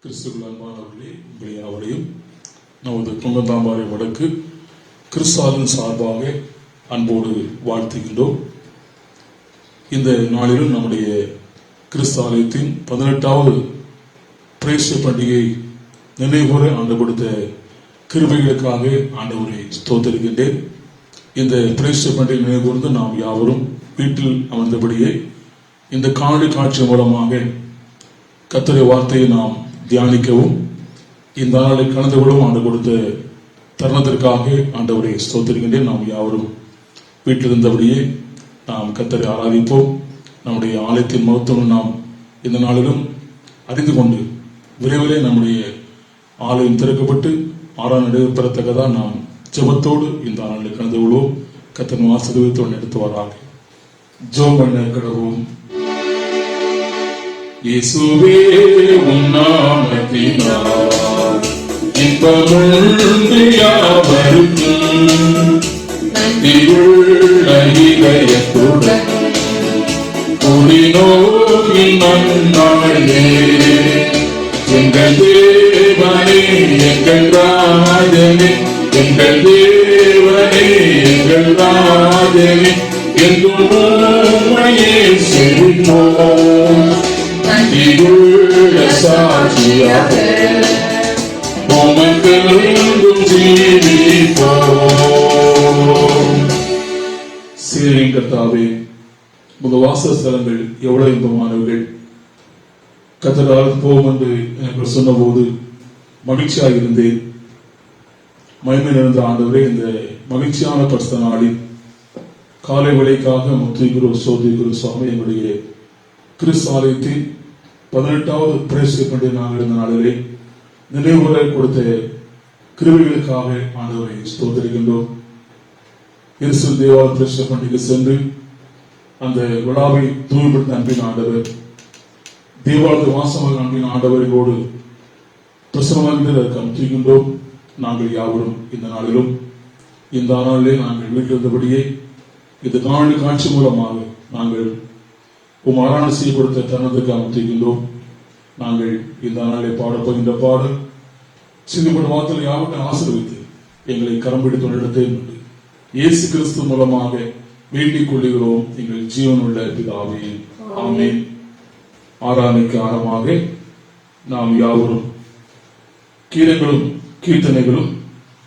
கிறிஸ்துவுக்குள் அன்பானவர்களே, உங்களை யாவரையும் நமது குங்கந்தாம்பாறை வடக்கு கிறிஸ்தாவின் சார்பாக அன்போடு வாழ்த்துகின்றோம். இந்த நாளிலும் நம்முடைய கிறிஸ்தாலயத்தின் 18வது பிரேஸ்ட பண்டிகை நினைவுகூர ஆண்டு கொடுத்த கிருபைகளுக்காக ஆண்டவரை ஸ்தோத்திரிக்கின்றேன். இந்த பிரேஸ்ட பண்டிகை நினைவுகூர்ந்து நாம் யாவரும் வீட்டில் அமர்ந்தபடியே இந்த காணொளி காட்சி மூலமாக கர்த்தருடைய வார்த்தையை நாம் தியானிக்கவும் இந்த நாளை கலந்து கொள்ளவும் ஆண்டு கொடுத்த தருணத்திற்காக ஆண்டவரை ஸ்தோத்திரிக்கின்றேன். நாம் யாவரும் வீட்டில் இருந்தபடியே நாம் கர்த்தரை ஆராதிப்போம். நம்முடைய ஆலயத்தின் மகத்துவம் நாம் இந்த நாளிலும் அறிந்து கொண்டு விரைவிலே நம்முடைய ஆலயம் திறக்கப்பட்டு ஆறாம் நடைபெறத்தக்கதாக நாம் ஜெபத்தோடு இந்த நாளில் கலந்து கொள்வோம். கர்த்தர் ஆசீர்வாதத்தோடு எடுத்து வராங்க. ஜெபம் பண்ண கடவுள். இயேசுவே உம் நாமத்தினால் இன்பமுண்டு யாவருக்கும் நன்றியுள்ள இதயத்துடன் கூடினோக்கி நன்னாளே. எங்கள் தேவனே எங்கள் ராஜனே, எங்கள் தேவனே எங்கள் ராஜனே, என்றும் உம்மையே சேவிப்போம். நன்றியுள்ள சாட்சியாக உமக்கென்றும் ஜீவிப்போம். சீரின் கர்த்தாவே, உங்க வாசஸ்தலங்கள் எவ்வளவு இன்பமானவர்கள். கர்த்தரால் போகும் என்று எனக்கு சொன்னபோது மகிழ்ச்சியாக இருந்தேன். மகிமை நிறைந்த ஆண்டவரே, இந்த மகிழ்ச்சியான பரிசுத்த நாளில் காலை வேளைக்காக முத்துகுரு சோதிகுரு சுவாமி எங்களுடைய கிறிஸ்தாலயத்தின் 18வது பிரேஸ்ட பண்டிகை நாங்கள் இருந்த நாளிலே நினைவுரை கொடுத்த கிருபைகளுக்காக ஆண்டவரை ஸ்தோத்திரிக்கின்றோம். எருசலேம் தேவாலய பிரேஸ்ட பண்டிகை சென்று அந்த விழாவை தூய்மைப்படுத்த அன்பின் ஆண்டவர், தேவாலய வாசமாக அன்பின் ஆண்டவரோடு பிரசனமாக அமுத்திக்கின்றோம். நாங்கள் யாவரும் இந்த நாளிலும் இந்த நாளிலே நாங்கள் வீட்டிலிருந்தபடியே இந்த காணொளி காட்சி மூலமாக நாங்கள் ஆராதனை செய்ய கொடுத்த தருணத்துக்கு அமுத்திக்கின்றோம். நாங்கள் இந்த நாளை பாடப்போகின்ற பாடல் சிந்திப்படும் வார்த்தையில் யாவற்றை ஆசீர்வதித்து எங்களை கரம் பிடித்து நடத்தே உண்டு. இயேசு கிறிஸ்து மூலமாக வேண்டிக் கொள்ளுகிறோம் எங்கள் ஜீவனுள்ள பிதாவே, ஆமென். ஆராதனைக்கு ஆரம்பமாக நாம் யாவரும் கீதங்களும் கீர்த்தனைகளும்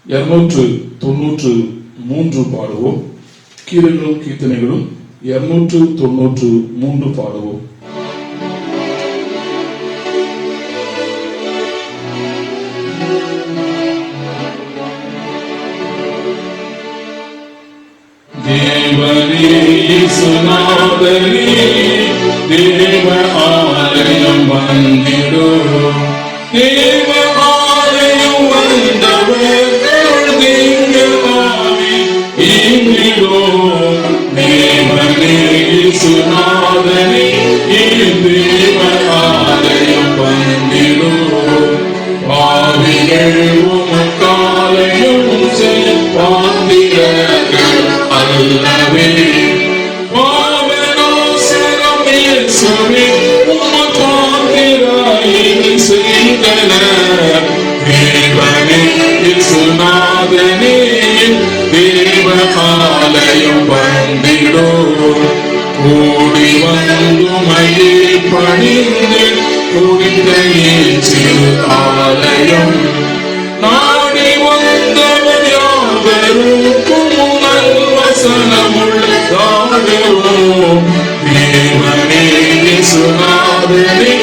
293 பாடுவோம். கீதங்களும் கீர்த்தனைகளும் 293 பாடுவோம். தேவனே இயேசுநாதனே, தேவ ஆலயம் வந்திடும், தேவ ஆலயம் வந்தவர் தீங்கமாவி இங்கிடும். தேவனே இயேசுநாதனே, தேவ ஆலயம் வந்திடும், பாவிகள் உமக்காலயம் செய்வாந்திரர்கள் அல்லவே. பாவநாசனம் இயேசுவே உமக்காந்திராயில் செய்தனர். தேவனே இயேசுநாதனே, தேவ ஆலயம் வந்திடும், கூடி வந்துமையை பணிந்து குடிந்த சிறு ஆலயம் நாடி வந்தவர் யாவருக்கும் நல்வசனமுள்ள தாடுவோம். தேவனே இயேசுநாதனே,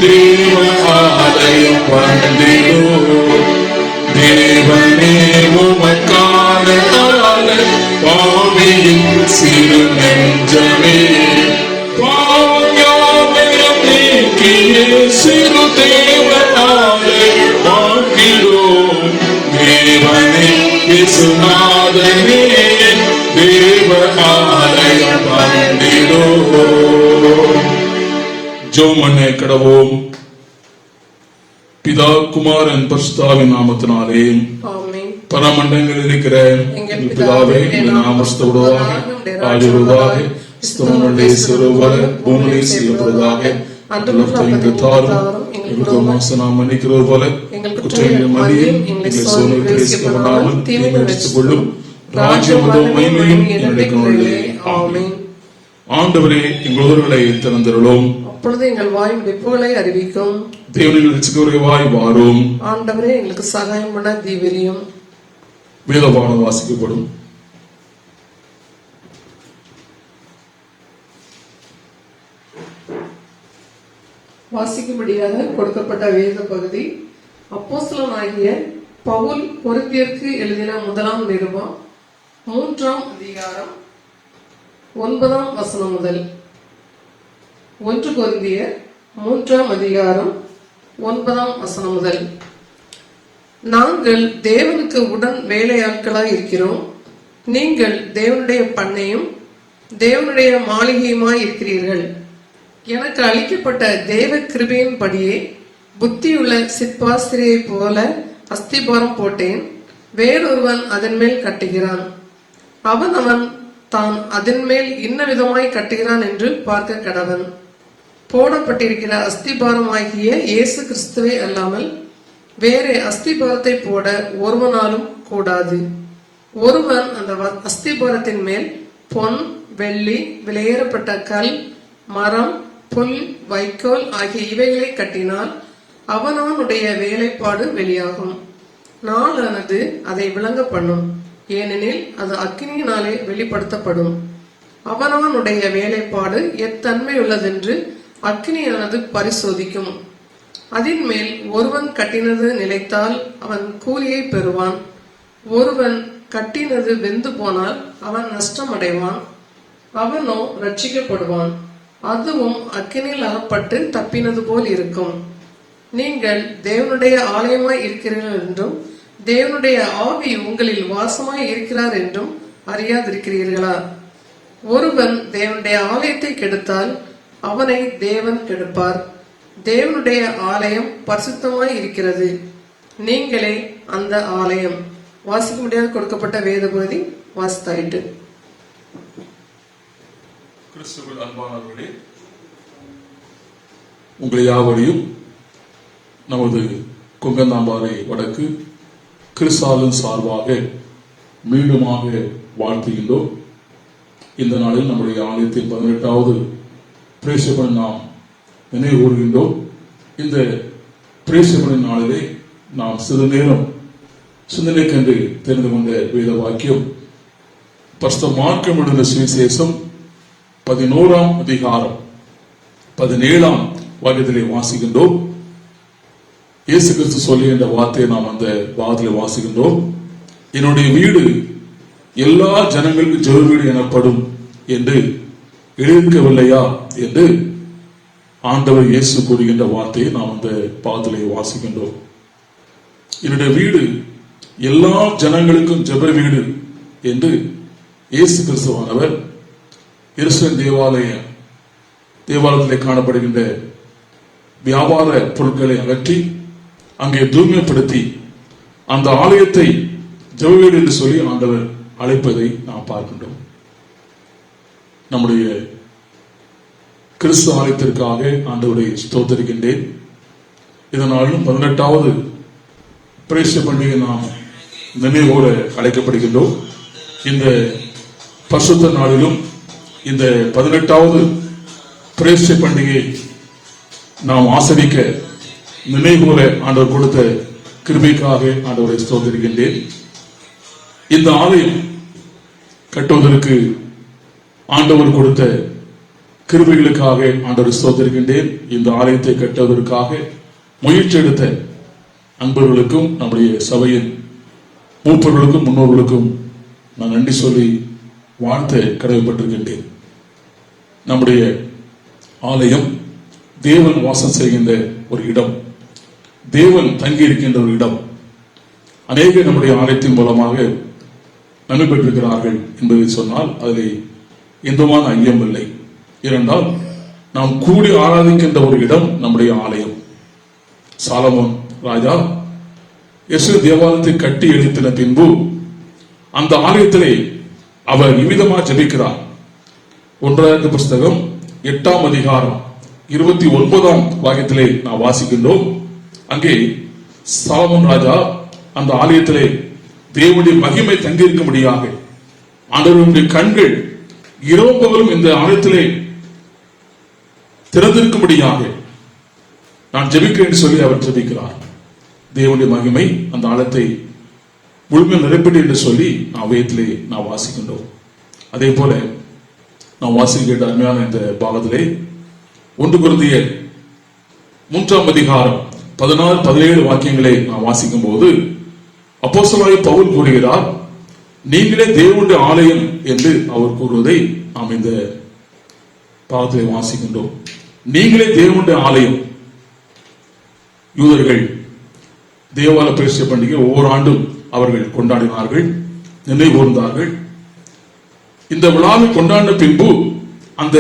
தேவ ஆலயம் வந்திடும், தேவனே உமக்கான பாவியின் சிறு நெஞ்சமே, பாவம் யாவையும் நீக்கிய சிறு தேவ ஆலயம் வாழ்கிறோம். தேவனே இயேசுநாதனே, தேவ ஆலயம் வந்திடும். ஜெபம் பண்ண கடவோம். பிதா குமாரன் பரிசுத்தாவின் நாமத்தினாலே பரமண்டங்கள் இருக்கிற எங்கள் பிதாவே, இந்த நாமஸ்தோடுவாக ஆஜருவாக ஸ்தோமலே சிறுவர பூமியை செய்யப்படுவதாக. அன்றும் எங்கள் தாரும் எங்களுக்கு நாம் மன்னிக்கிறது போல குற்றங்களை மன்னியும், எங்களை சோதனையில் பிரவேசிக்கப்படாமல் தீமையை ரட்சித்துக் கொள்ளும். ராஜ்யமும் மகிமையும் என்னுடையது. ஆமென். ஆண்டவரே, எங்கள் உதடுகளை திறந்தருளும். அப்பொழுது எங்கள் வாயின் வெப்புகளை அறிவிக்கும். தேவனின் ரட்சிக்கவரை வாய் வாரும். ஆண்டவரே, எங்களுக்கு சகாயம் பண்ண தீவிரியும். வேதபாடம் வாசிக்கப்படும். வாசிக்கும்படியாக கொடுக்கப்பட்ட வேத பகுதி அப்போஸ்தலனாகிய பவுல் கொரிந்தியருக்கு எழுதின முதலாம் நிருபம் 3ஆம் அதிகாரம் 9ஆம் வசனம் முதல். 1 கொரிந்தியர் 3ஆம் அதிகாரம் 9ஆம் வசனம் முதல். நாங்கள் தேவனுக்கு உடன் வேலையாட்களாய் இருக்கிறோம். நீங்கள் தேவனுடைய பண்ணையும் தேவனுடைய மாளிகையுமாய் இருக்கிறீர்கள். எனக்கு அளிக்கப்பட்ட தேவ கிருபையின் படியே புத்தியுள்ள சிற்பாஸ்திரியை போல அஸ்திபாரம் போட்டேன். வேறொருவன் அதன் மேல் கட்டுகிறான். அவன் தான் அதன் மேல் இன்ன விதமாய் கட்டுகிறான் என்று பார்க்க கடவன். போடப்பட்டிருக்கிற அஸ்திபாரமாகிய இயேசு கிறிஸ்துவை அல்லாமல் வேறு அஸ்திபாரத்தை போட ஒருவனாலும் கூடாது. ஒருவன் அந்த அஸ்திபாரத்தின் மேல் பொன், வெள்ளி, விலையேறப்பட்ட கல், மரம், புல், வைக்கோல் ஆகிய இவைகளை கட்டினால் அவனவனுடைய வேலைப்பாடு வெளியாகும். நாளானது அதை விளங்க பண்ணும். ஏனெனில் அது அக்கினியினாலே வெளிப்படுத்தப்படும். அவனவனுடைய வேலைப்பாடு எத்தன்மை உள்ளதென்று அக்கினியானது பரிசோதிக்கும். அதன் மேல் ஒருவன் கட்டினது நிலைத்தால் அவன் கூலியை பெறுவான். ஒருவன் கட்டினது வெந்து போனால் அவன் நஷ்டம் அடைவான். அவனோ ரட்சிக்கப்படுவான். அதுவும் அக்கினியில் அகப்பட்டு தப்பினது போல் இருக்கும். நீங்கள் தேவனுடைய ஆலயமாய் இருக்கிறீர்கள் என்றும் தேவனுடைய ஆவி உங்களில் வாசமாய் இருக்கிறார் என்றும் அறியாதிருக்கிறீர்களா? ஒருவன் தேவனுடைய ஆலயத்தை கெடுத்தால் அவனை தேவன் கெடுப்பார். தேவனுடைய ஆலயம் பரிசுத்தமாய் இருக்கிறது. நீங்களே அந்த ஆலயம். வாசிக்க முடியாது கொடுக்கப்பட்ட வேத பகுதி வாசித்தாயிட்டு. கிறிஸ்துவில் அன்பானவர்களே, உங்களை யாவரையும் நமது கொங்கந்தாம்பாறை வடக்கு கிறிஸ்தாவின் சார்பாக மீண்டுமாக வாழ்த்துகின்றோம். இந்த நாளில் நம்முடைய ஆலயத்தின் 18வது பிரேஷபனை நாம் நினைவு கூறுகின்றோம். இந்த பிரேஷபனை நாளிலே நாம் சிறு நேரம் சிந்தனைக்கென்று தெரிந்து கொண்ட வேத வாக்கியம் பரிசுத்த மார்க்கம் எழுதின சுவிசேஷம் 11ஆம் அதிகாரம் 17ஆம் வாக்கியத்திலே வாசிக்கின்றோம். இயேசு கிறிஸ்து சொல்லுகின்ற வார்த்தையை நாம் அந்த பாகத்திலே வாசிக்கின்றோம். என்னுடைய வீடு எல்லா ஜனங்களுக்கும் ஜெப வீடு எனப்படும் என்று எழுதிக்கவில்லையா என்று ஆண்டவர் இயேசு கூறுகின்ற வார்த்தையை நாம் அந்த பாகத்திலே வாசிக்கின்றோம். என்னுடைய வீடு எல்லா ஜனங்களுக்கும் ஜெப வீடு என்று இயேசு கிறிஸ்துவானவர் எருசலேம் தேவாலயத்திலே காணப்படுகின்ற வியாபார பொருட்களை அகற்றி அங்கே தூய்மைப்படுத்தி அந்த ஆலயத்தை ஜெப வீடு என்று சொல்லி ஆண்டவர் அழைப்பதை நாம் பார்க்கின்றோம். நம்முடைய கிறிஸ்து ஆலயத்திற்காக ஆண்டவரை ஸ்தோத்தரிக்கின்றேன். இதனாலும் 18வது பிரேஷ பண்டிகை நாம் நினைவோட அழைக்கப்படுகின்றோம். இந்த பரிசுத்த நாளிலும் இந்த 18வது பிரேஷ பண்டிகை நாம் ஆசரிக்க நினைவுகூர ஆண்டவர் கொடுத்த கிருபைக்காக ஆண்டவரை ஸ்தோத்திரிக்கின்றேன். இந்த ஆலயம் கட்டுவதற்கு ஆண்டவர் கொடுத்த கிருபைகளுக்காக ஆண்டவர் ஸ்தோத்திரிக்கின்றேன். இந்த ஆலயத்தை கட்டுவதற்காக முயற்சி எடுத்த அன்பர்களுக்கும் நம்முடைய சபையின் மூப்பர்களுக்கும் முன்னோர்களுக்கும் நான் நன்றி சொல்லி வாழ்த்த கடமைப்பட்டிருக்கின்றேன். நம்முடைய ஆலயம் தேவன் வாசம் செய்கின்ற ஒரு இடம், தேவன் தங்கி இருக்கின்ற ஒரு இடம். அநேக நம்முடைய ஆலயத்தின் மூலமாக நன்மை பெற்றிருக்கிறார்கள் என்பதை சொன்னால் அதில் எந்தமான ஐயம் இல்லை. ஏனென்றால் நாம் கூடி ஆராதிக்கின்ற ஒரு இடம் நம்முடைய ஆலயம். சாலமோன் ராஜா எருசலேம் தேவாலயத்தை கட்டி எழுத்தின பின்பு அந்த ஆலயத்திலே அவர் இவ்விதமாக ஜெபிக்கிறார். 1 புஸ்தகம் 8ஆம் அதிகாரம் 29ஆம் வாக்கியத்திலே நாம் வாசிக்கின்றோம். அங்கே சாலமோன் ராஜா அந்த ஆலயத்திலே தேவனுடைய மகிமை தங்கியிருக்கும்படியாக ஆண்டவருடைய கண்கள் இரவும் பகலும் இந்த ஆலயத்திலே திறந்திருக்கும்படியாக நான் ஜெபிக்கிறேன் என்று சொல்லி அவர் ஜெபிக்கிறார். தேவனுடைய மகிமை அந்த ஆலயத்தை முழுமையாக நிரப்பிட்டு என்று சொல்லி நான் வேதத்திலே நான் வாசிக்கின்றோம். அதே போல நான் வாசிக்கின்ற அருமையான இந்த பாகத்திலே 1 கொரிந்தியர் 3ஆம் அதிகாரம் 16-17 வாக்கியங்களை நான் வாசிக்கும் போது அப்போஸ்தலனாகிய பவுல் கூறுகிறார், நீங்களே தேவனுடைய ஆலயம் என்று அவர் கூறுவதை நாம் இந்த பாகத்திலே வாசிக்கின்றோம். நீங்களே தேவனுடைய ஆலயம். யூதர்கள் தேவாலய பிரதிஷ்டை பண்டிகை ஒவ்வொரு ஆண்டும் அவர்கள் கொண்டாடினார்கள், நினைவு கூர்ந்தார்கள். இந்த விழாவை கொண்டாடின பின்பு அந்த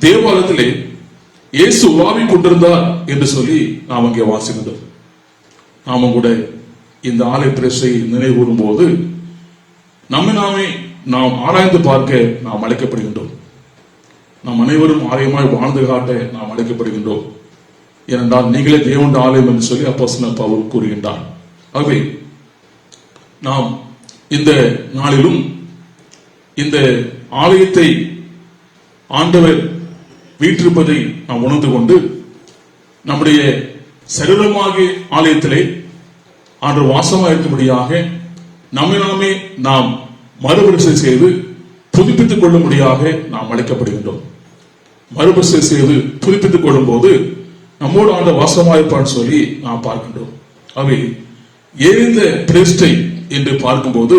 தேவாலயத்திலே இயேசு உலாவிக் கொண்டிருந்தார் என்று சொல்லி நாம் அங்கே வாசிக்கின்றோம். நாமும் கூட இந்த ஆலய பிரதிஷ்டையை நினைவு கூறும் போது நம்மை நாமே நாம் ஆராய்ந்து பார்க்க நாம் அழைக்கப்படுகின்றோம். நாம் அனைவரும் ஆலயமாய் வாழ்ந்து காட்ட நாம் அழைக்கப்படுகின்றோம். ஏனென்றால் நீங்களே தேவனுடைய ஆலயம் என்று சொல்லி அப்போஸ்தலன் பவுல் கூறுகின்றார். ஆகவே நாம் இந்த நாளிலும் இந்த ஆலயத்தை ஆண்டவர் வீற்றிருப்பதை நாம் உணர்ந்து கொண்டு நம்முடைய சரீரமாகிய ஆலயத்திலே ஆண்டவர் வாசமாக இருக்கும்படியாக நம்மை நாமே நாம் மறுபரிசீலனை செய்து புதுப்பித்துக் கொள்ளும்படியாக நாம் அழைக்கப்படுகின்றோம். மறுபரிசீலனை செய்து புதுப்பித்துக் கொள்ளும் போது நம்மோடு ஆண்டவர் வாசமாயிருப்பான்னு சொல்லி நாம் பார்க்கின்றோம். அவை எரிந்த பிரதிஷ்டை என்று பார்க்கும்போது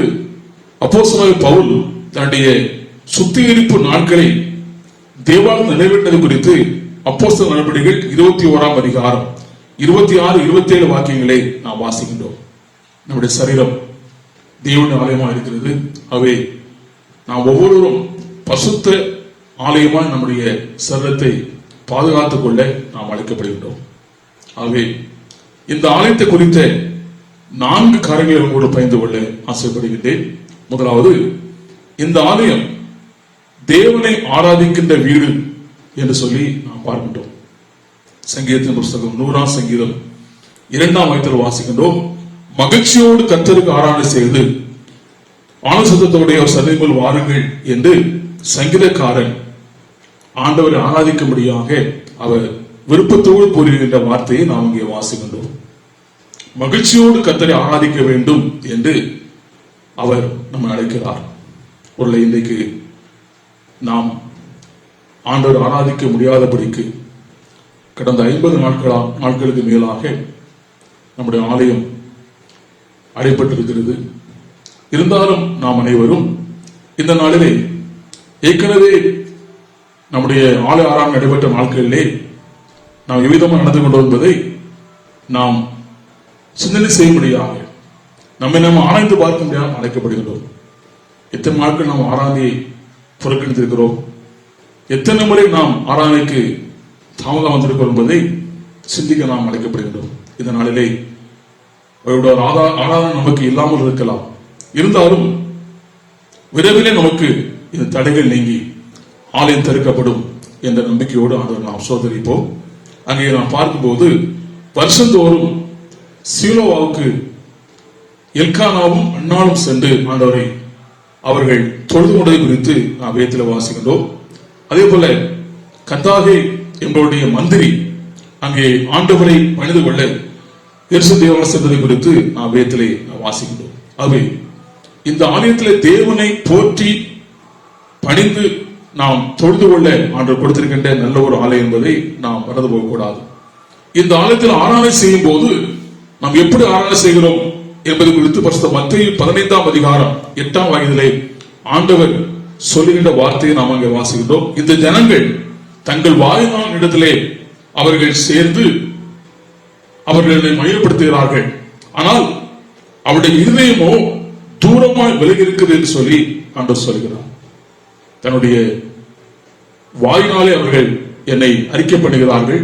அப்போஸ்தலனாகிய பவுல் தன்னுடைய சுத்திகரிப்பு நாட்களை தேவாலயம் நிறைவேற்றது குறித்து அப்போஸ்தலர் நடவடிக்கைகள் 21ஆம் அதிகாரம் 26-27 வாக்கியங்களை நாம் வாசிக்கின்றோம். நம்முடைய சரீரம் தேவனுடைய ஆலயமாக இருக்கிறது. அவை நாம் ஒவ்வொருவரும் பசுத்த ஆலயமாக நம்முடைய சரீரத்தை பாதுகாத்துக் கொள்ள நாம் அழைக்கப்படுகின்றோம். ஆகவே இந்த ஆலயத்தை குறித்த 4 காரியங்களை உங்களோடு பகிர்ந்து கொள்ள ஆசைப்படுகின்றேன். முதலாவது, இந்த ஆலயம் தேவனை ஆராதிக்கின்ற வீடு என்று சொல்லி நாம் பார்க்கின்றோம். சங்கீதத்தின் புஸ்தகம் 100ஆம் சங்கீதம் 2ஆம் வசனத்தில் வாசிக்கின்றோம், மகிழ்ச்சியோடு கர்த்தருக்கு ஆராதனை செய்து ஆனந்தத்தோடைய சன்னிதியில் வாருங்கள் என்று சங்கீதக்காரன் ஆண்டவரை ஆராதிக்கும்படியாக அவர் விருப்பத்தோடு கூறுகின்ற வார்த்தையை நாம் இங்கே வாசிக்கின்றோம். மகிழ்ச்சியோடு கர்த்தரை ஆராதிக்க வேண்டும் என்று அவர் நம்மை அழைக்கிறார். ஒரு இன்றைக்கு நாம் ஆண்டவர் ஆராதிக்க முடியாதபடிக்கு கடந்த 50 நாட்களுக்கு மேலாக நம்முடைய ஆலயம் அடைபட்டிருக்கிறது. இருந்தாலும் நாம் அனைவரும் இந்த நாளிலே ஏற்கனவே நம்முடைய ஆலய ஆராதனை நடைபெற்ற நாட்களிலே நாம் எவ்விதமாக நடந்து கொண்டோம் என்பதை நாம் சிந்தனை செய்யும்படியாக நம்மை நாம் ஆராய்ந்து பார்க்கும்படியாக அழைக்கப்படுகின்றோம். எத்தனை நாட்கள் நாம் ஆராதனையை புறக்கணித்திருக்கிறோம், எத்தனை முறை நாம் ஆராதனைக்கு தாமதம் வந்திருக்கிறோம் என்பதை சிந்திக்க நாம் அழைக்கப்படுகின்றோம். இந்த நாளிலே ஆராதனை நமக்கு இல்லாமல் இருக்கலாம். இருந்தாலும் விரைவிலே நமக்கு இந்த தடைகள் நீங்கி ஆலயம் திறக்கப்படும் என்ற நம்பிக்கையோடு ஆண்டவர் நாம் சோதரிப்போம். அங்கே நாம் பார்க்கும்போது வருஷந்தோறும் சீலோவாவுக்கு எல்கானாவும் அன்னாலும் சென்று ஆண்டவரை அவர்கள் தொழுது கொண்டதை குறித்து நாம் வேதத்தில் வாசிக்கின்றோம். அதே போல கத்தாகே என்பவருடைய மந்திரி அங்கே ஆண்டவரை பணிந்து கொள்ள எருசலேம் தேவாலயம் சென்றதை குறித்து நாம் வேதத்திலே வாசிக்கின்றோம். ஆகவே இந்த ஆலயத்திலே தேவனை போற்றி பணிந்து நாம் தொழுது கொள்ள ஆண்டவர் கொடுத்திருக்கின்ற நல்ல ஒரு ஆலயம் என்பதை நாம் மறந்து போகக்கூடாது. இந்த ஆலயத்தில் ஆராதனை செய்யும் போது நாம் எப்படி ஆராதனை செய்கிறோம் என்பது குறித்து பரிசுத்த மத்தேயு 15ஆம் அதிகாரம் 8ஆம் வாக்கியத்திலே ஆண்டவர் சொல்லுகின்ற வார்த்தையை நாம் அங்கே வாசிக்கின்றோம். இந்த ஜனங்கள் தங்கள் வாயினான் இடத்திலே அவர்கள் சேர்ந்து அவர்களை மையப்படுத்துகிறார்கள், ஆனால் அவருடைய இருதயமோ தூரமாய் விலகி இருக்கிறது என்று சொல்லி ஆண்டவர் சொல்கிறார். தன்னுடைய வாயினாலே அவர்கள் என்னை அறிக்கை பண்ணுகிறார்கள்,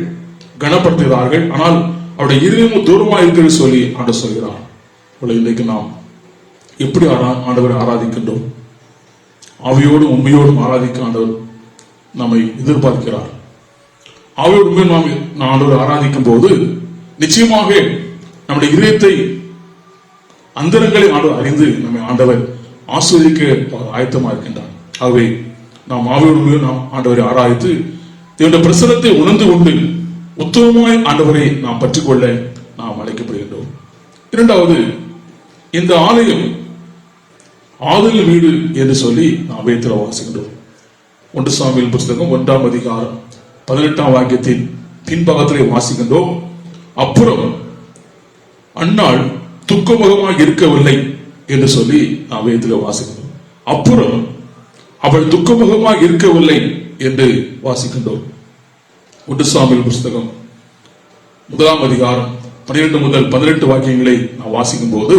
கனப்படுத்துகிறார்கள், ஆனால் அவருடைய இருதயமும் தூரமாய் இருக்கிறது சொல்லி ஆண்டவர் சொல்கிறார். இன்றைக்கு நாம் எப்படி ஆண்டவரை ஆராதிக்கின்றோம்? ஆவியோடும் உண்மையோடும் ஆராதிக்க ஆண்டவர் நம்மை எதிர்பார்க்கிறார். ஆவியோடு நாம் ஆண்டவரை ஆராதிக்கும் போது நிச்சயமாக நம்முடைய இதயத்தை அந்தரங்களை ஆண்டவர் அறிந்து நம்மை ஆண்டவர் ஆஸ்வதிக்க ஆயத்தமா இருக்கின்றார். ஆகவே நாம் ஆவியோடு நாம் ஆண்டவரை ஆராய்த்து தேவனுடைய பிரசனத்தை உணர்ந்து கொண்டு உத்தமமாய் ஆண்டவரை நாம் பற்றிக்கொள்ள நாம் அழைக்கப்படுகின்றோம். இரண்டாவது, இந்த ஆலயம் ஆதல் வீடு என்று சொல்லி நாம் வேதத்தில் வாசிக்கின்றோம். 1 சாமுவேல் புஸ்தகம் 1ஆம் அதிகாரம் 18ஆம் வாக்கியத்தின் பின்பக்கத்திலே வாசிக்கின்றோம். அப்புறம் அன்னாள் துக்கமுகமாக இருக்கவில்லை என்று சொல்லி நாம் வேதத்தில் வாசிக்கின்றோம். அப்புறம் அவள் துக்கமுகமாக இருக்கவில்லை என்று வாசிக்கின்றோம். 1 சாமுவேல் புஸ்தகம் 1ஆம் அதிகாரம் 12 முதல் 18 வாக்கியங்களை நாம் வாசிக்கும் போது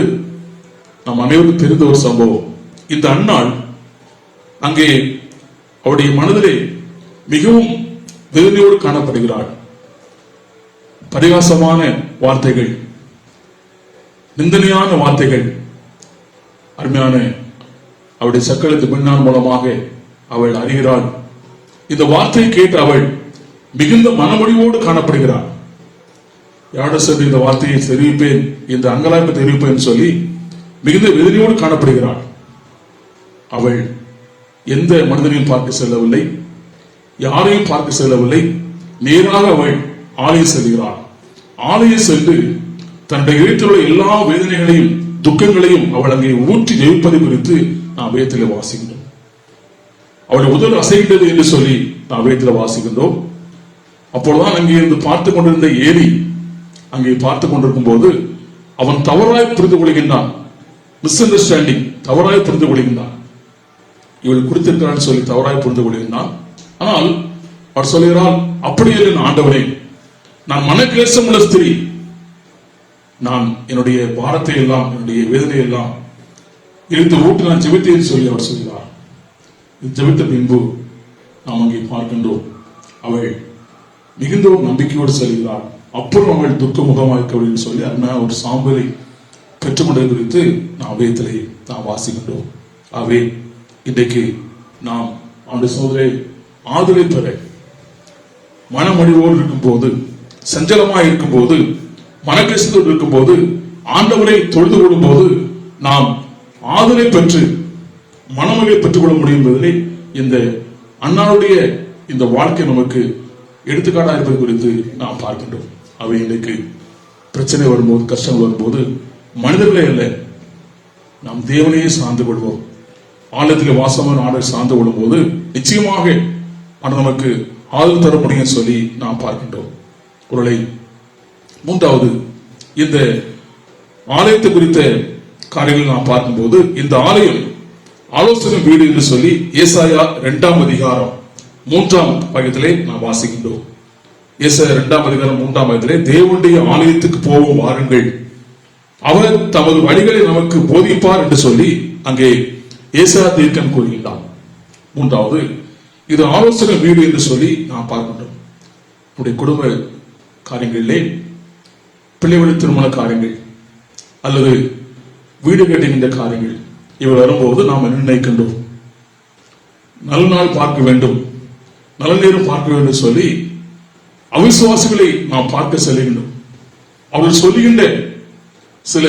நாம் அனைவருக்கும் தெரிந்த ஒரு சம்பவம். இந்த அன்னாள் அங்கே அவருடைய மனதிலே மிகவும் வேதனையோடு காணப்படுகிறாள். பரிகாசமான வார்த்தைகள், நிந்தனையான வார்த்தைகள், அருமையான அவருடைய சக்களத்து பின்னான் மூலமாக அவள் அறிகிறாள். இந்த வார்த்தையை கேட்டு அவள் மிகுந்த மனமொழிவோடு காணப்படுகிறாள். யாரோட சென்று இந்த வார்த்தையை தெரிவிப்பேன், இந்த அங்கலாய்ப்பை தெரிவிப்பேன் சொல்லி மிகுந்த வேதனையோடு காணப்படுகிறாள். அவள் எந்த மனிதனையும் பார்க்க செல்லவில்லை, யாரையும் பார்க்க செல்லவில்லை. நேராக அவள் ஆலயம் செல்கிறாள். ஆலயம் சென்று தன்னுடைய இதயத்தில் உள்ள எல்லா வேதனைகளையும் துக்கங்களையும் அவள் அங்கே ஊற்றி ஜெயிப்பதை குறித்து நாம் வேதத்தில் வாசிக்கின்றோம். அவளுடைய உதடு அசைகின்றது என்று சொல்லி நாம் வேதத்தில் வாசிக்கின்றோம். அப்பொழுதுதான் அங்கே இருந்து பார்த்து கொண்டிருந்த ஏலி அங்கே பார்த்து கொண்டிருக்கும் போது அவன் தவறாய் புரிந்து கொள்கின்றான். மிஸ் அண்டர்ஸ்டாண்டிங், தவறாய் புரிந்து கொள்கின்றான். இவள் குறித்திருக்கிறான் சொல்லி தவறாய் புரிந்து கொள்கின்றான். ஆனால் அவர் சொல்கிறாள், அப்படியே ஆண்டவரே, நான் மனக்லேசம் உள்ள ஸ்திரீ, நான் என்னுடைய பாரத்தை எல்லாம் என்னுடைய வேதனை எல்லாம் இழுத்து ஊட்டு நான் ஜெபித்தேன் சொல்லி அவர் சொல்கிறார். ஜெபித்த பின்பு நாம் அங்கே பார்க்கின்றோம், அவள் மிகுந்த நம்பிக்கையோடு செல்கிறாள். அப்புறம் அவள் துக்கமுகமாக இருக்கவில்லை சொல்லி அருமையான ஒரு சாம்பலை பெற்றுக்கொண்டது குறித்து நாம் வேதத்திலே நாம் வாசிக்கின்றோம். ஆகவே இன்றைக்கு நாம் அவனுடைய சோதரை ஆதரவை பெற மனமடிவோடு இருக்கும் போது, சஞ்சலமாக இருக்கும் போது, மனக்கசத்தோடு இருக்கும் போது, ஆண்டவரை தொழுது கொள்ளும் போது நாம் ஆதரவை பெற்று மனமொழியை பெற்றுக்கொள்ள முடியும் என்பதிலே இந்த அன்னாருடைய இந்த வாழ்க்கை நமக்கு எடுத்துக்காட்டாக இருப்பது குறித்து நாம் பார்க்கின்றோம். அவை இன்றைக்கு பிரச்சனை வரும்போது, கஷ்டங்கள் வரும்போது மனிதர்களே அல்ல, நாம் தேவனையே சார்ந்து கொள்வோம். ஆலயத்தில் வாசமான ஆடை சார்ந்து கொள்ளும் போது நிச்சயமாக நமக்கு ஆதரவு தர முடியும் சொல்லி நாம் பார்க்கின்றோம். குறளை மூன்றாவது, இந்த ஆலயத்தை குறித்த காரியங்கள் நாம் பார்க்கும்போது இந்த ஆலயம் ஆலோசனை வீடு என்று சொல்லி ஏசாயா 2ஆம் அதிகாரம் 3ஆம் வாக்கியத்திலே நாம் வாசிக்கின்றோம். ஏசாயா 2ஆம் அதிகாரம் 3ஆம் வாக்கியத்திலே, தேவனுடைய ஆலயத்துக்கு போவோம் வாருங்கள், அவர் தமது வழிகளை நமக்கு போதிப்பார் என்று சொல்லி அங்கே ஏசாயா தீர்க்கன் கூறுகின்றான். மூன்றாவது, இது ஆலோசனை வீடு என்று சொல்லி நாம் பார்க்கின்றோம். நம்முடைய குடும்ப காரியங்களிலே, பிள்ளைவழி திருமண காரியங்கள் அல்லது வீடு கட்டுகின்ற காரியங்கள் இவை வரும்போது நாம் நிர்ணயிக்கின்றோம். நல்ல நாள் பார்க்க வேண்டும், நல்ல நேரம் பார்க்க வேண்டும் சொல்லி அவிசுவாசிகளை நாம் பார்க்க செல்கின்றோம். அவர்கள் சொல்லுகின்ற சில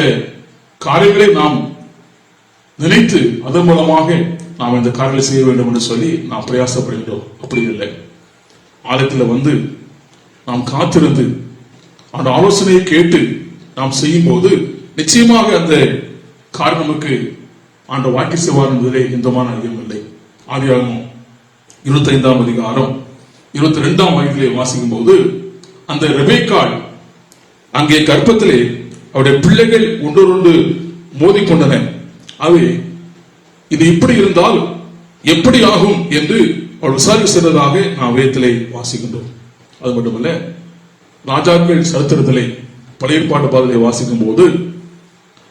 காரியங்களை நாம் நினைத்து அதன் மூலமாக நாம் இந்த காரியங்களை செய்ய வேண்டும் என்று சொல்லி நாம் பிரயாசப்படுகின்றோம். அப்படி இல்லை, ஆலயத்தில் வந்து நாம் காத்திருந்து அந்த ஆலோசனையை கேட்டு நாம் செய்யும் போது நிச்சயமாக அந்த காரியம் நமக்கு ஆண்ட வாக்கி செய்வார் என்பதிலே எந்தமான ஐயம் இல்லை. ஆதியாகமம் 25ஆம் அதிகாரம் 22ஆம் வயதிலே வாசிக்கும் போது அந்த ரெபேக்காள் அங்கே கர்ப்பத்திலே அவருடைய பிள்ளைகள் ஒன்றொன்று மோதிக்கொண்டன. அவை இது இப்படி இருந்தால் எப்படி ஆகும் என்று அவள் விசாரித்து சென்றதாக நாம் வேதத்திலே வாசிக்கின்றோம். அது மட்டுமல்ல, ராஜாக்கள் சரித்திரத்திலே பழைய ஏற்பாட்டு பாதையை வாசிக்கும் போது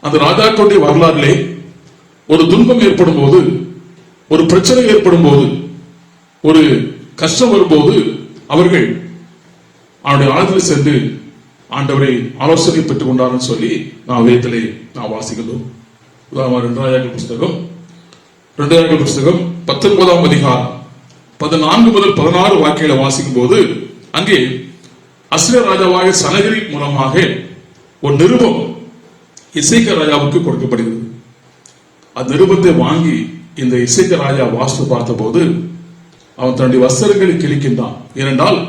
அந்த ராஜாக்களுடைய வரலாற்றிலே ஒரு துன்பம் ஏற்படும் போது, ஒரு பிரச்சனை ஏற்படும் போது, ஒரு கஷ்டம் வரும்போது அவர்கள் அவருடைய ஆழத்தில் சென்று ஆண்டவரை ஆலோசனை பெற்றுக் கொண்டார்கள் சொல்லி நான் வேதத்திலே நாம் வாசிக்கின்றோம். உதாரணமாக 2 புஸ்தகம் 19ஆம் அதிகாரம் 14 முதல் 16 வாக்கியங்களை வாசிக்கும் போது அங்கே அஸ்ரிய ராஜாவாக சனகரி மூலமாக ஒரு நிருபம் இசைக்க ராஜாவுக்கு கொடுக்கப்படுகிறது. அந்த நிருபத்தை வாங்கி இந்த இசைக்க ராஜா வாசித்து பார்த்த போது அவன் தன்னுடைய வஸ்திரங்களை கிழிக்கின்றான். ஏனென்றால்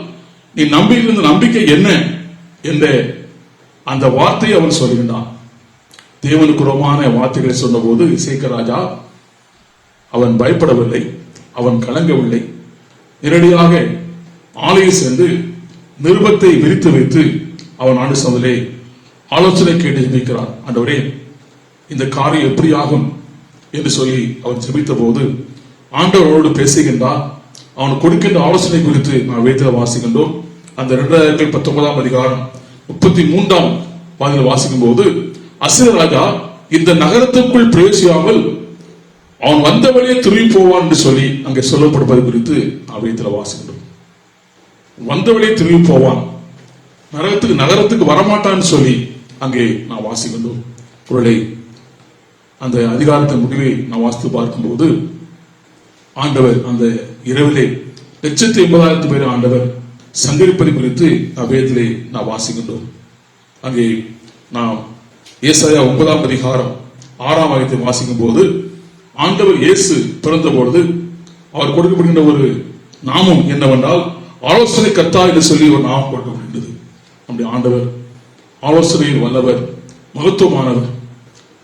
நீ நம்பியிருந்த நம்பிக்கை என்ன என்ற அந்த வார்த்தையை அவன் சொல்கின்றான். தேவனுக்கு ரோமான வார்த்தைகளை சொன்ன போது இசைக்க ராஜா அவன் பயப்படவில்லை, அவன் கலங்கவில்லை. நேரடியாக ஆலயம் சென்று நிருபத்தை விரித்து வைத்து அவன் ஆண்டு சமதிலே ஆலோசனை கேட்டு ஜெபிக்கிறான். ஆண்டவரே, இந்த காரியம் எப்படி ஆகும் என்று சொல்லி அவன் ஜெபித்த போது ஆண்டவரோடு பேசுகின்றார். அவன் கொடுக்கின்ற ஆலோசனை குறித்து நான் வேதத்தில் வாசிக்கின்றோம். அந்த 2 அதிகாரம் 33 வாதில் வாசிக்கும் போது அஸ்ரிய ராஜா இந்த நகரத்துக்குள் பிரவேசியாமல் அவன் வந்த வழியே திரும்பி போவான் என்று சொல்லி அங்கே சொல்லப்படுவது குறித்து நான் வேதத்தில் வாசிக்கின்றோம். வந்த வழியே திரும்பி போவான், நகரத்துக்கு வரமாட்டான்னு சொல்லி அங்கே நான் வாசிக்கின்றோம். குரலை அந்த அதிகாரத்தின் முடிவை நான் வாசித்து பார்க்கும்போது ஆண்டவர் அந்த இரவிலே 180,000 பேர் ஆண்டவர் சங்கரிப்பதை குறித்து வேதத்திலே நான் வாசிக்கின்றோம். அங்கே நாம் ஏசாயா 9 அதிகாரம் 6 வசனத்தை வாசிக்கும் போது ஆண்டவர் இயேசு பிறந்த பொழுது அவர் கொடுக்கப்படுகின்ற ஒரு நாமம் என்னவென்றால் ஆலோசனை கர்த்தா என்று சொல்லி ஒரு நாமம் கொடுக்கப்படுகின்றது. நம்முடைய ஆண்டவர் ஆலோசனையில் வல்லவர், மகத்துவமானவர்.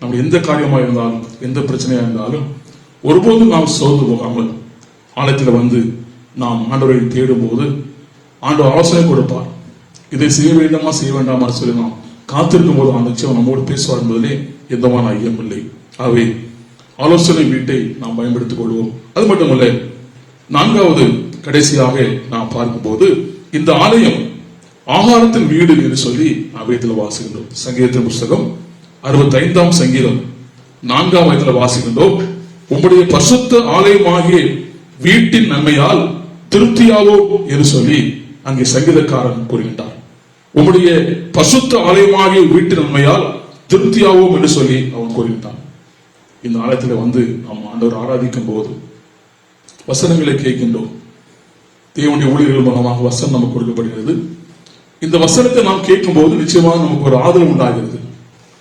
நம்ம எந்த காரியமாக இருந்தாலும் எந்த பிரச்சனையா இருந்தாலும் ஒருபோதும் நாம் சோர்ந்து போகாமல் ஆலயத்தில் வந்து நாம் ஆண்டவரை தேடும் போது ஆண்டவர் ஆலோசனை கொடுப்பார். இதை செய்ய வேண்டாமா செய்ய வேண்டாமா சொல்லி நாம் காத்திருக்கும் போது அந்த நிச்சயம் நம்மோடு பேசுவார் என்பதிலே எந்தமான ஐயம் இல்லை. ஆகவே ஆலோசனை வீட்டை நாம் பயன்படுத்திக் கொள்வோம். அது மட்டுமல்ல, 4வது கடைசியாக நாம் பார்க்கும்போது இந்த ஆலயம் ஆகாரத்தின் வீடு என்று சொல்லி வேதத்தில் வாசிக்கின்றோம். சங்கீதத்தின் புஸ்தகம் 65 சங்கீதம் 4 வசனத்தில் வாசிக்கின்றோம். உம்முடைய பரிசுத்த ஆலயமாகிய வீட்டின் நன்மையால் திருப்தியாவோம் என்று சொல்லி அங்கே சங்கீதக்காரன் கூறுகின்றார். உம்முடைய பரிசுத்த ஆலயமாகிய வீட்டின் நன்மையால் திருப்தியாவோம் என்று சொல்லி அவன் கூறுகின்றான். இந்த ஆலயத்தில் வந்து நாம் ஆண்டவர் ஆராதிக்கும் போது வசனங்களை கேட்கின்றோம். தேவனுடைய ஊழியர்கள் மூலமாக வசனம் நமக்கு கொடுக்கப்படுகிறது. இந்த வசனத்தை நாம் கேட்கும் போது நிச்சயமாக நமக்கு ஒரு ஆதரவு உண்டாகிறது.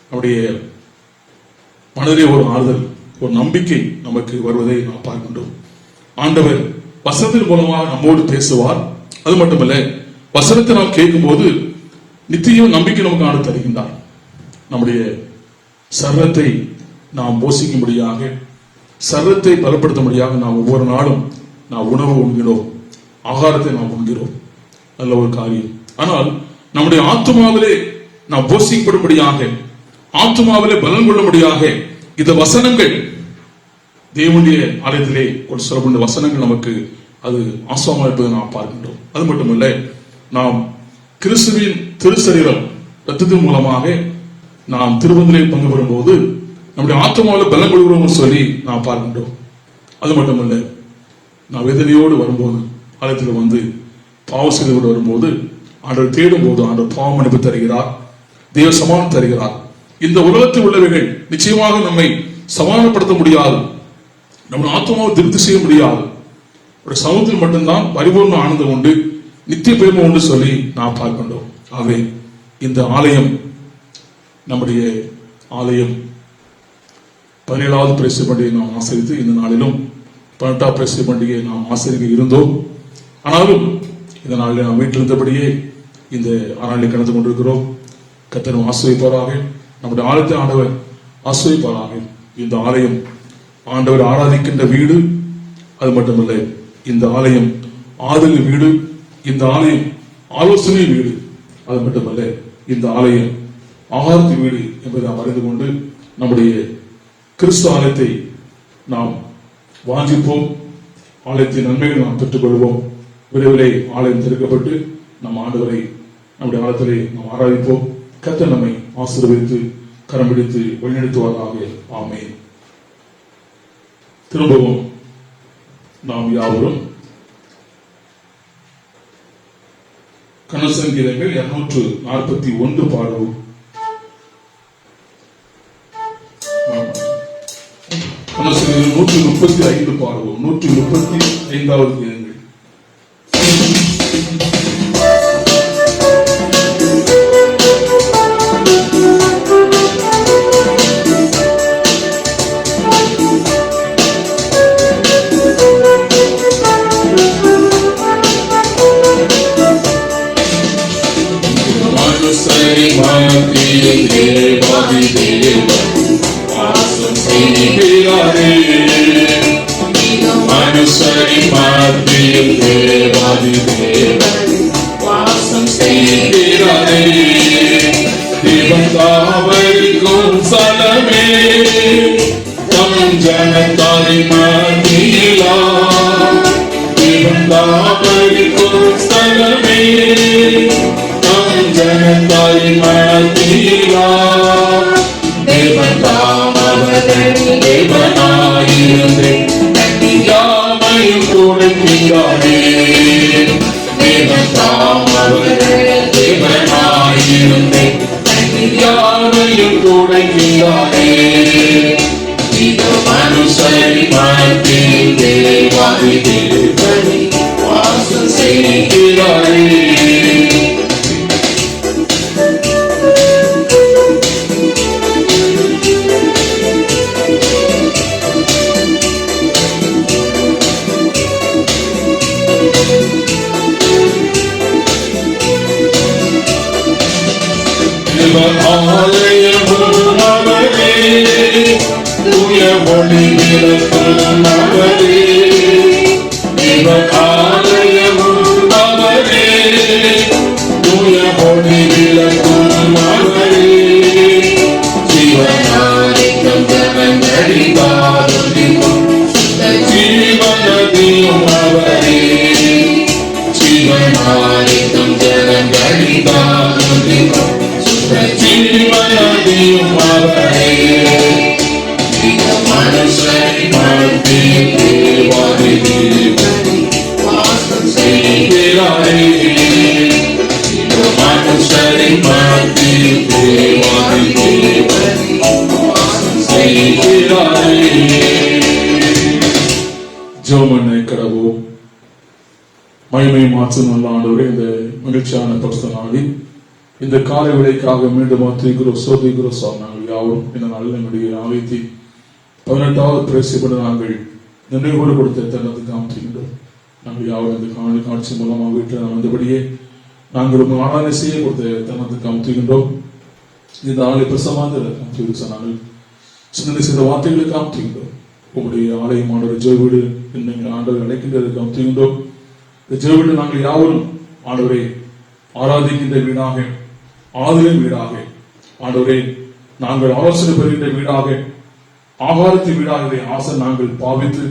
நம்முடைய மனதிலே ஒரு ஆறுதல், ஒரு நம்பிக்கை நமக்கு வருவதை நாம் பார்க்கின்றோம். ஆண்டவர் வசனத்தின் மூலமாக நம்மோடு பேசுவார். அது மட்டுமல்ல, வசனத்தை நாம் கேட்கும் போது நித்திய நம்பிக்கை நமக்கு ஆண்டு தருகின்றார். நம்முடைய சரீரத்தை நாம் போஷிக்கும்படியாக, சரீரத்தை பலப்படுத்தும்படியாக நாம் ஒவ்வொரு நாளும் நாம் உணவு உண்கிறோம், ஆகாரத்தை நாம் உண்கிறோம். நல்ல ஒரு காரியம். ஆனால் நம்முடைய ஆத்மாவிலே நாம் போஷிக்கப்படும்படியாக, ஆத்மாவிலே பலன் கொள்ளும்படியாக இந்த வசனங்கள் தேவனுடைய ஆலயத்திலே ஒரு சொல்லப்பட்ட வசனங்கள் நமக்கு அது ஆசுவாமாக இருப்பதை நாம் பார்க்கின்றோம். அது மட்டுமல்ல, நாம் கிறிஸ்துவின் திருசரீரம் ரத்தத்தின் மூலமாக நாம் திருவந்திலே பங்கு பெறும் போது நம்முடைய ஆத்மாவில் பலம் கொள்கிறோம் சொல்லி நாம் பார்க்கின்றோம். அது மட்டுமல்ல, நாம் வேதனையோடு வரும்போது ஆலயத்தில் வந்து பாவம் செய்து கொண்டு வரும்போது ஆண்டவர் தேடும் போது ஆண்டவர் பாவம் மன்னிப்பு தருகிறார், தேவ சமாதானம் தருகிறார். இந்த உலகத்தில் உள்ளவைகள் நிச்சயமாக நம்மை சமாதானப்படுத்த முடியாது, நம்ம ஆத்மாவை திருப்தி செய்ய முடியாது. ஒரு சமூகத்தில் மட்டும்தான் பரிபூர்ண ஆனந்தம் உண்டு, நித்திய பெருமை உண்டு சொல்லி நாம் பார்க்கின்றோம். ஆகவே இந்த ஆலயம், நம்முடைய ஆலயம் 17வது பிரேசிய பண்டிகை நாம் ஆசரித்து இந்த நாளிலும் 18வது பிரேசிய பண்டிகையை நாம் ஆசரிக்க இருந்தோம். ஆனாலும் இந்த நாளில் நாம் வீட்டில் இருந்தபடியே இந்த ஆராய்ச்சி கடந்து கொண்டிருக்கிறோம். கர்த்தர் ஆசீர்வதிப்பாராக. நம்முடைய ஆலயத்தை ஆண்டவர் ஆசீர்வதிப்பாராக. இந்த ஆலயம் ஆண்டவர் ஆராதிக்கின்ற வீடு. அது மட்டுமல்ல, இந்த ஆலயம் ஆதல் வீடு, இந்த ஆலயம் ஆலோசனை வீடு. அது மட்டுமல்ல, இந்த ஆலயம் ஆகாரத்து வீடு என்பதை நாம் அறிந்து கொண்டு நம்முடைய கிறிஸ்து ஆலயத்தை நாம் வாஞ்சிப்போம். ஆலயத்தின் நன்மைகள் நாம் பெற்றுக்கொள்வோம். விரைவிலே ஆலயம் திறக்கப்பட்டு நம் ஆண்டவரை நம்முடைய ஆலயத்திலே நாம் ஆராதிப்போம். கர்த்தர் நம்மை ஆசீர்வதித்து கரம் பிடித்து வழிநடத்துவாராக. ஆமென். திரும்பவும் நாம் யாவரும் கனசங்கீதங்கள் 241 பாடுவோம். கனசங்கீதம் 135 பாடுவோம். 135வது கீதங்கள். ஜனத்தாரின் மத்தியிலா இருந்தாபரிக்கும் ஸ்தலமே நம் ஜனத்தாரின் மத்தியிலா தேவன் தாம் அவர்கள் தேவனாயிருந்து யாவையும் கொடுக்கிறாரே தேவன் தாம் அவர்கள் தேவனாயிருந்து யாவையும் கொடுக்கிறாரே இது மனுஷரி மனத்தில் தேவாதி தேவனை வாசம் செய்கிறாரே. ஆலயமும் அவரே தூய ஒளி விளக்கும் அவரே ஆலயமும் அவரே தூய ஒளி விளக்கும் அவரே ஜீவனாரிக்கும் ஜனங்களிதாரும் ஜீவனதியும் அவரே ஜீவனாரிக்கும் ஜனங்களிதாரும் ஜீவனதியும் அவரே மனுஷரை மனத்தில் தேவாதி தேவனை வாசம் செய்கிறாரே மனுஷரை மனத்தில் தேவாதி தேவனை வாசம் செய்கிறாரே. ஜெபமண்ணை கடவோம். மகிமை மாற்றம் நல்ல ஆண்டவரே, இந்த மகிழ்ச்சியான பரிசுத்த நாளில் இந்த காலை விலைக்காக மீண்டும் சோதிக்கிறோம் சார். நாங்கள் யாரும் இந்த நல்ல நம்முடைய ஆலயத்தை 18வது பிரேசிப்பட நாங்கள் நினைவோடு கொடுத்த தருணத்துக்கு காமிக்கின்றோம். நாங்கள் யாரும் இந்த காட்சி மூலமாக வீட்டில் நாம் வந்தபடியே நாங்கள் ரொம்ப ஆராதனை செய்ய கொடுத்த தருணத்துக்கு காமிக்கின்றோம். இந்த ஆலை பிரசமாக நாங்கள் சின்ன சில வார்த்தைகளை காமிக்கின்றோம். உங்களுடைய ஆலயமான ஜெய வீடு என்னை ஆண்டவர் அழைக்கின்றது காமிக்கின்றோம். இந்த ஜெய வீடு நாங்கள் யாவரும் ஆண்டவரை ஆராதிக்கின்ற வீடாக, ஆதரின் வீடாக, ஆண்டவரே நாங்கள் ஆலோசனை பெறுகின்ற வீடாக, ஆகாரத்தின் வீடாக இதை ஆசை நாங்கள் பாவித்து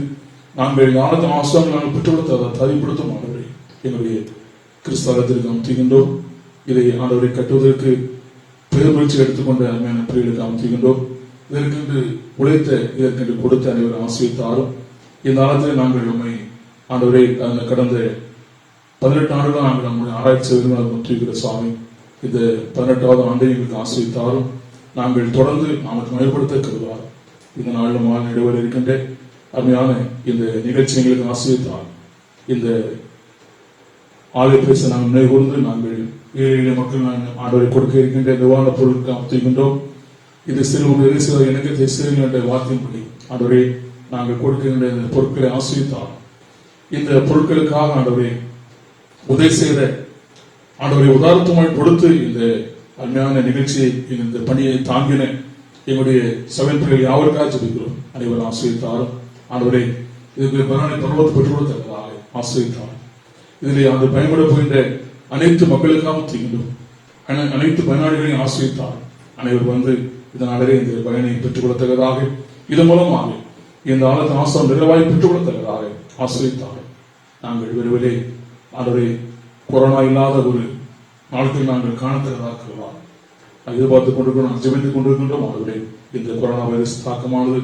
நாங்கள் ஞானத்தின் ஆசிரியர்கள் நாங்கள் பெற்றுக்கொடுத்து அதை தரிப்படுத்தும் ஆண்டவரை எங்களுடைய கிறிஸ்தவத்திற்கு அமைத்துகின்றோம். இதை ஆண்டவரை கட்டுவதற்கு பெருமுயற்சி எடுத்துக்கொண்ட அருமையான பிள்ளைகளுக்கு அமைத்துகின்றோம். இதற்கென்று உழைத்த இதற்கென்று கொடுத்த அனைவரும் ஆசிரியத்தாரும் இந்த காலத்தில் நாங்கள் உண்மை ஆண்டவரை கடந்த 18 ஆண்டுகள் நாங்கள் நம்முடைய ஆராய்ச்சி முற்றிருக்கிற சுவாமி, இந்த 18வது ஆண்டை எங்களுக்கு ஆசிரியத்தாரும் நாங்கள் தொடர்ந்து நமக்கு மேம்படுத்த கருதுவார். இந்த நாளில் நடுவர் இருக்கின்ற அருமையான இந்த நிகழ்ச்சி எங்களுக்கு ஆசிரியத்தார். இந்த ஆலய பேச நாங்கள் நினைவுகூர்ந்து நாங்கள் ஏழை மக்கள் ஆண்டவரை கொடுக்க இருக்கின்ற நிவாரண பொருட்களுக்கு அமைத்துகின்றோம். இது சிறு எனக்கு சிறு என்ற வார்த்தையின்படி ஆண்டவரை நாங்கள் கொடுக்கின்ற இந்த பொருட்களை ஆசிரியத்தார். இந்த பொருட்களுக்காக ஆண்டவரை உதவி செய்த ஆண்டவரை உதாரணத்துமாய் கொடுத்து இந்த அருமையான நிகழ்ச்சியை இந்த பணியை தாங்கின எங்களுடைய சபையின் பிள்ளைகள் யாவருக்காக ஜெபிக்கிறோம். அனைவரும் ஆசிரியத்தாரும் ஆண்டவரை இதுக்கு பலனை பரவத்தை பெற்றுக் கொடுத்ததாக ஆசிரியத்தாரும் இதில் அந்த பயன்பட போகின்ற அனைத்து மக்களுக்காக தீங்கின்றோம். அனைத்து பயனாளிகளையும் ஆசிரியத்தார் அனைவர் வந்து இதனாலே இந்த பயனை பெற்றுக் கொடுத்ததாக இதன் மூலமாக இந்த ஆழத்தின் ஆசிரம் நிறைவாய் பெற்றுக் கொடுத்ததாக ஆசிரியத்தார். நாங்கள் விரைவிலே ஆண்டவரை கொரோனா இல்லாத ஒரு நாட்கள் நாங்கள் காணத்தக்கதாக்குவார் எதிர்பார்த்துக் கொண்டிருக்கிறோம், ஜெபித்துக் கொண்டிருக்கின்றோம். ஆண்டவரே இந்த கொரோனா வைரஸ் தாக்கமானது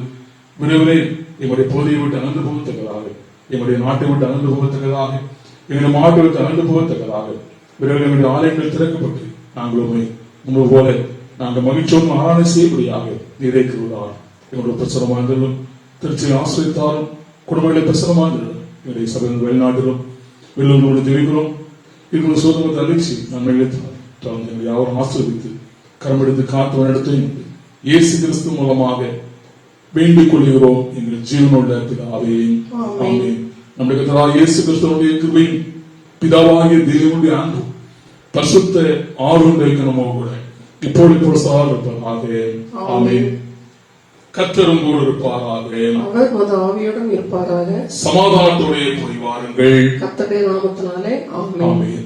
விரைவிலே எங்களுடைய பகுதியை விட்டு அகன்று போகத்தக்கதாக, எங்களுடைய நாட்டை விட்டு அகன்று போகத்தக்கதாக, எங்களுடைய மாட்டை விட்டு அகன்று போகத்தக்கதாக விரைவில் எங்களுடைய ஆலயங்கள் திறக்கப்பட்டு நாங்களுமே முன்பு போல நாங்கள் மகிழ்ச்சியோடு ஆராதனை செய்யக்கூடியாக நிறைவேற்றுவதால் எங்களுடைய பிரசுரமாயிருந்தாலும் திருச்சியில் ஆசிரியத்தாலும் குடும்பங்களை பிரசுரமாயிருந்தாலும் எங்களுடைய சபையின் வெளிநாட்டிலும் வெள்ளூர் தெரிவிக்கிறோம். எங்களுடைய சோதனை அழிச்சு நன்மை தொடர்ந்து யாரும் ஆசிர்வதித்து கரமெடுத்து காத்து வழிநடத்தும் இயேசு கிறிஸ்து மூலமாக வேண்டிக் கொள்கிறோம் எங்கள் ஜீவனுள்ள பிதாவே. ஆமென். நம்முடைய கர்த்தராகிய இயேசு கிறிஸ்துவினுடைய கிருபையும் பிதாவாகிய தேவனுடைய அன்பும் பரிசுத்த ஆவியுடைய ஐக்கியமும் கூட இப்பொழுது சதா இருப்பதாக. ஆமென். கர்த்தரும் கூட இருப்பாராக, அவர் மது ஆவியோடும் இருப்பாராக. சமாதானத்தோடு போய் வாருங்கள். கர்த்தருடைய நாமத்தினாலே ஆமென். ஆமென்.